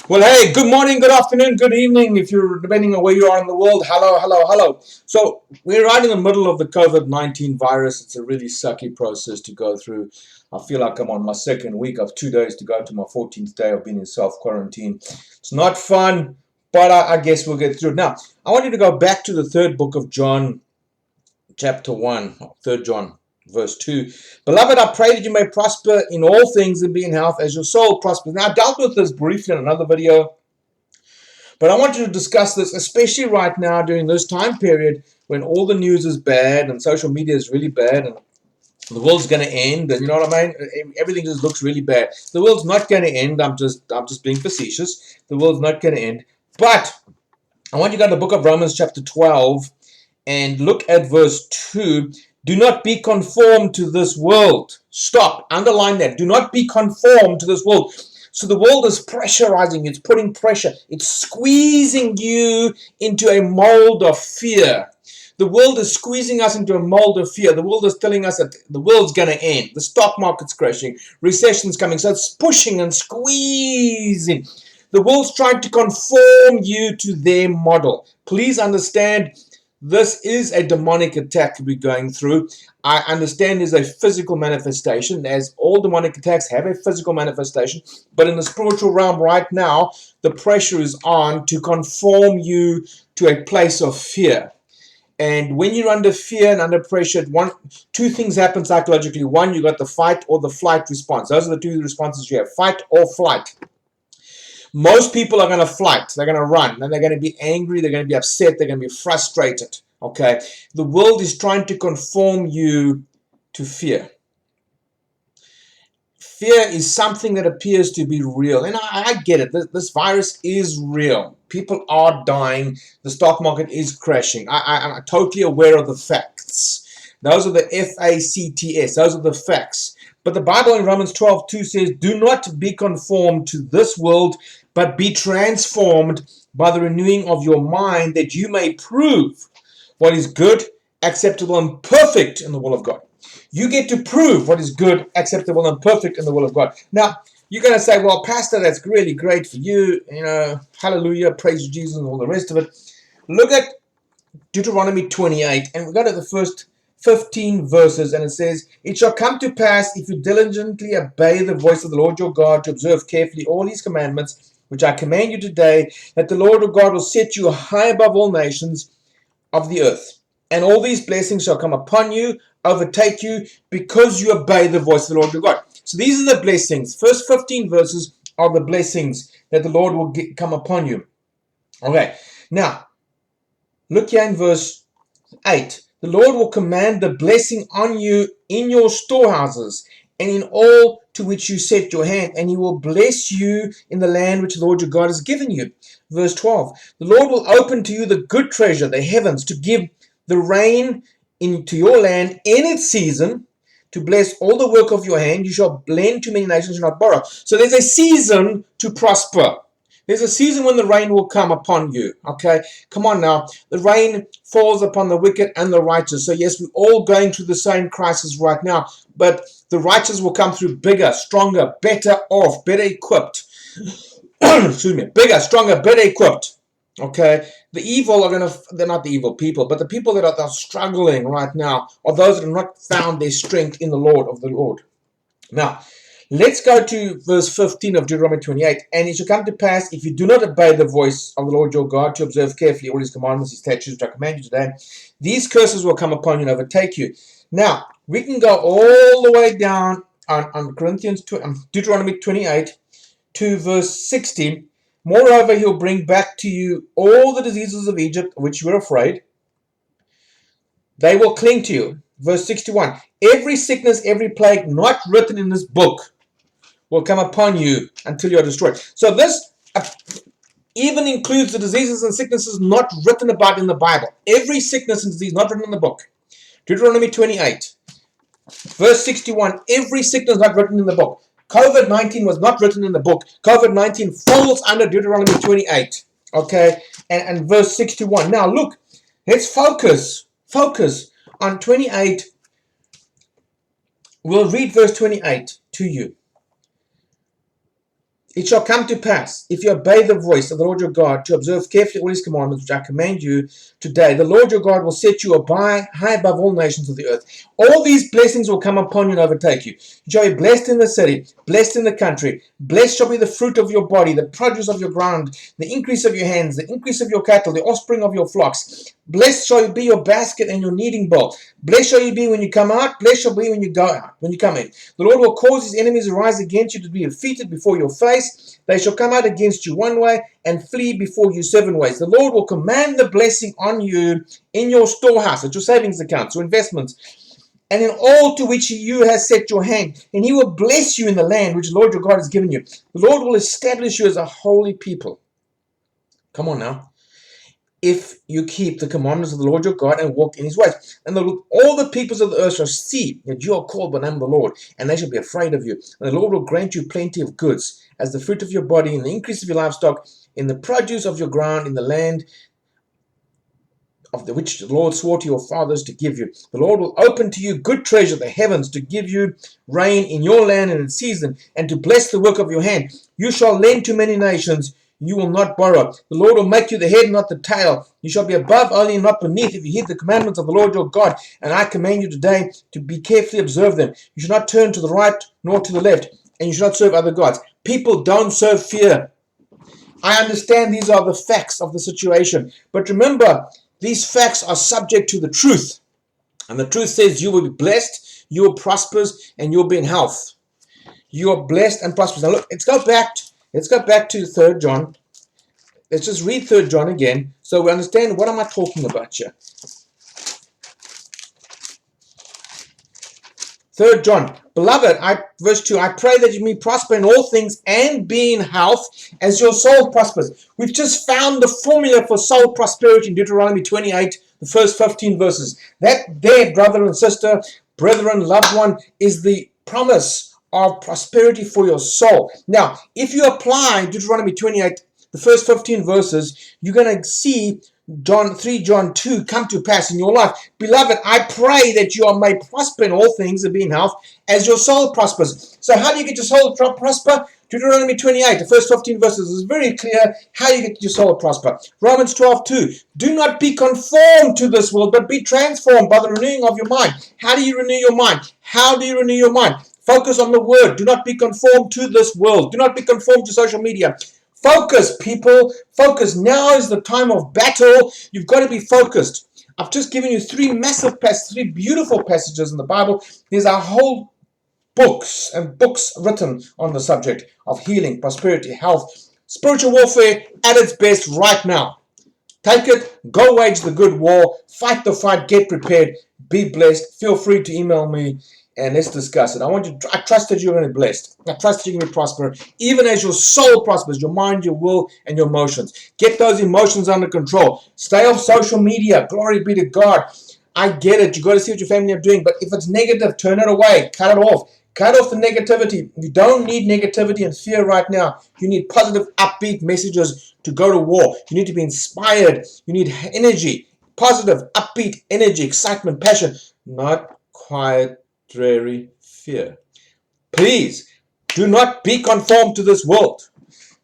Well, hey, good morning, good afternoon, good evening, if you're depending on where you are in the world. Hello, hello, hello. So we're right in the middle of the COVID-19 virus. It's a really sucky process to go through. I feel like I'm on my second week of 2 days to go to my 14th day of being in self-quarantine. It's not fun, but I guess we'll get through it. Now, I want you to go back to the third book of John, chapter 1, 3 John, verse 2. Beloved, I pray that you may prosper in all things and be in health as your soul prospers. Now, I dealt with this briefly in another video, but I want you to discuss this, especially right now during this time period when all the news is bad and social media is really bad and the world's going to end, and you know what I mean? Everything just looks really bad. The world's not going to end. I'm just being facetious. The world's not going to end. But I want you to go to the book of Romans chapter 12 and look at verse 2. Do not be conformed to this world. Stop. Underline that. Do not be conformed to this world. So the world is pressurizing, it's putting pressure, it's squeezing you into a mold of fear. The world is squeezing us into a mold of fear. The world is telling us that the world's going to end. The stock market's crashing. Recession's coming. So it's pushing and squeezing. The world's trying to conform you to their model. Please understand, this is a demonic attack we're going through. I understand there's a physical manifestation, as all demonic attacks have a physical manifestation, but in the spiritual realm right now, the pressure is on to conform you to a place of fear. And when you're under fear and under pressure, two things happen psychologically. One, you got the fight or the flight response. Those are the two responses you have, fight or flight. Most people are going to flight. They're going to run. And they're going to be angry. They're going to be upset. They're going to be frustrated. Okay? The world is trying to conform you to fear. Fear is something that appears to be real. And I get it. This virus is real. People are dying. The stock market is crashing. I'm totally aware of the facts. Those are the facts. Those are the facts. But the Bible in Romans 12:2 says, do not be conformed to this world, but be transformed by the renewing of your mind, that you may prove what is good, acceptable, and perfect in the will of God. You get to prove what is good, acceptable, and perfect in the will of God. Now, you're going to say, well, Pastor, that's really great for you. You know, hallelujah, praise Jesus, and all the rest of it. Look at Deuteronomy 28, and we go to the first 15 verses, and it says, it shall come to pass, if you diligently obey the voice of the Lord your God, to observe carefully all his commandments, which I command you today, that the Lord your God will set you high above all nations of the earth. And all these blessings shall come upon you, overtake you, because you obey the voice of the Lord your God. So these are the blessings. First 15 verses are the blessings that the Lord will come upon you. Okay, now, look here in verse 8. The Lord will command the blessing on you in your storehouses and in all to which you set your hand, and he will bless you in the land which the Lord your God has given you. Verse 12. The Lord will open to you the good treasure, the heavens, to give the rain into your land in its season, to bless all the work of your hand. You shall lend to many nations, and not borrow. So there's a season to prosper. There's a season when the rain will come upon you. Okay, come on now. The rain falls upon the wicked and the righteous. So yes, we're all going through the same crisis right now, but the righteous will come through bigger, stronger, better off, better equipped. Excuse me, bigger, stronger, better equipped. Okay, the evil are they're not the evil people, but the people that are struggling right now are those that have not found their strength in the Lord of the Lord. Now, let's go to verse 15 of Deuteronomy 28. And it shall come to pass, if you do not obey the voice of the Lord your God, to observe carefully all his commandments, his statutes, which I command you today, these curses will come upon you and overtake you. Now, we can go all the way down on Deuteronomy 28 to verse 16. Moreover, he'll bring back to you all the diseases of Egypt, of which you were afraid. They will cling to you. Verse 61. Every sickness, every plague not written in this book will come upon you until you are destroyed. So this even includes the diseases and sicknesses not written about in the Bible. Every sickness and disease not written in the book. Deuteronomy 28, verse 61. Every sickness not written in the book. COVID-19 was not written in the book. COVID-19 falls under Deuteronomy 28. Okay, and verse 61. Now look, let's focus on 28. We'll read verse 28 to you. It shall come to pass, if you obey the voice of the Lord your God, to observe carefully all his commandments which I command you today, the Lord your God will set you high above all nations of the earth. All these blessings will come upon you and overtake you. You shall be blessed in the city, blessed in the country. Blessed shall be the fruit of your body, the produce of your ground, the increase of your hands, the increase of your cattle, the offspring of your flocks. Blessed shall be your basket and your kneading bowl. Blessed shall you be when you come out. Blessed shall be when you go out, when you come in. The Lord will cause his enemies to rise against you, to be defeated before your face. They shall come out against you one way and flee before you 7 ways. The Lord will command the blessing on you in your storehouse, at your savings accounts, your investments, and in all to which you has set your hand. And he will bless you in the land which the Lord your God has given you. The Lord will establish you as a holy people. Come on now. If you keep the commandments of the Lord your God and walk in his ways. And all the peoples of the earth shall see that you are called by the name of the Lord, and they shall be afraid of you. And the Lord will grant you plenty of goods, as the fruit of your body, in the increase of your livestock, in the produce of your ground, in the land of which the Lord swore to your fathers to give you. The Lord will open to you good treasure, the heavens, to give you rain in your land and in season, and to bless the work of your hand. You shall lend to many nations, you will not borrow. The Lord will make you the head, not the tail. You shall be above only and not beneath, if you heed the commandments of the Lord your God. And I command you today to be carefully observe them. You shall not turn to the right nor to the left, and you shall not serve other gods. People don't serve fear. I understand these are the facts of the situation. But remember, these facts are subject to the truth. And the truth says you will be blessed, you will prosper, and you'll be in health. You are blessed and prosperous. Now look, let's go back to 3 John. Let's just read 3 John again so we understand what am I talking about here. 3 John, beloved, verse 2, I pray that you may prosper in all things and be in health as your soul prospers. We've just found the formula for soul prosperity in Deuteronomy 28, the first 15 verses. That there, brother and sister, brethren, loved one, is the promise of prosperity for your soul. Now, if you apply Deuteronomy 28, the first 15 verses, you're going to see 3 John 2 come to pass in your life. Beloved, I pray that you are made prosper in all things and be in health as your soul prospers. So how do you get your soul to prosper? Deuteronomy 28, the first 15 verses is very clear how you get your soul to prosper. Romans 12:2, do not be conformed to this world, but be transformed by the renewing of your mind. How do you renew your mind? How do you renew your mind? Focus on the word. Do not be conformed to this world. Do not be conformed to social media. Focus, people. Focus. Now is the time of battle. You've got to be focused. I've just given you three beautiful passages in the Bible. There's a whole books and books written on the subject of healing, prosperity, health, spiritual warfare at its best right now. Take it, go wage the good war, fight the fight, get prepared, be blessed. Feel free to email me and let's discuss it. I trust that you're going to be blessed. I trust that you're going to prosper. Even as your soul prospers, your mind, your will, and your emotions. Get those emotions under control. Stay off social media. Glory be to God. I get it. You've got to see what your family are doing. But if it's negative, turn it away. Cut it off. Cut off the negativity. You don't need negativity and fear right now. You need positive, upbeat messages to go to war. You need to be inspired. You need energy. Positive, upbeat energy, excitement, passion. Not quiet, dreary fear. Please do not be conformed to this world.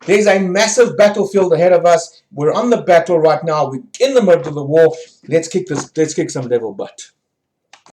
There's a massive battlefield ahead of us. We're on the battle right now. We're in the middle of the war. Let's kick some devil butt.